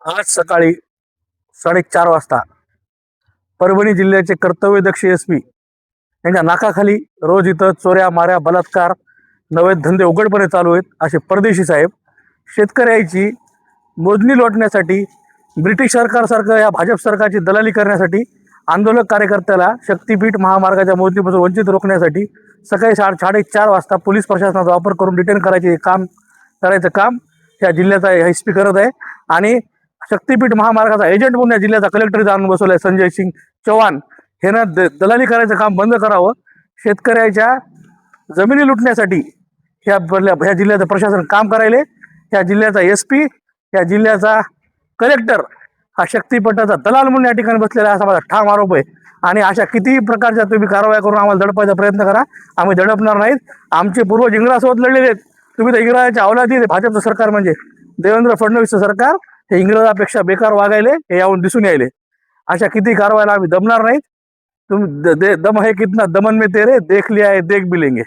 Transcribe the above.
आज सकाळी 4:30 वाजता परभणी जिल्ह्याचे कर्तव्यदक्ष एसपी यांच्या नाकाखाली रोज इथं चोऱ्या माऱ्या बलात्कार नवे धंदे उघडपणे चालू आहेत असे परदेशी साहेब शेतकऱ्याची मोजणी लोटण्यासाठी ब्रिटिश सरकारसारखं या भाजप सरकारची दलाली करण्यासाठी आंदोलक कार्यकर्त्याला शक्तीपीठ महामार्गाच्या मोजणीपासून वंचित रोखण्यासाठी सकाळी 4:30 वाजता पोलीस प्रशासनाचा वापर करून डिटेन करायचं काम या जिल्ह्याचा एसपी करत आहे। आणि शक्तीपीठ महामार्गाचा एजंट म्हणून या जिल्ह्याचा कलेक्टर इथं आणून बसवलाय संजय सिंग चौहान ह्यानं दलाली करायचं काम बंद करावं। शेतकऱ्याच्या जमिनी लुटण्यासाठी ह्या जिल्ह्याचं प्रशासन काम करायले। ह्या जिल्ह्याचा एसपी या जिल्ह्याचा कलेक्टर हा शक्तीपीठाचा दलाल म्हणून या ठिकाणी बसलेला असा माझा ठाम आरोप आहे। आणि अशा कितीही प्रकारच्या तुम्ही कारवाया करून आम्हाला दडपायचा प्रयत्न करा, आम्ही दडपणार नाहीत। आमचे पूर्वज इंग्रजासोबत लढलेले आहेत, तुम्ही तर इंग्रजाच्या अवलादी भाजपचं सरकार म्हणजे देवेंद्र फडणवीसचं सरकार हे इंग्रजापेक्षा बेकार वागायले हे यावरून दिसून यायले। अशा किती कारवायला आम्ही दमणार नाहीत। तुम दम है कितना दमन में तेरे देख लिया है देख भी लेंगे।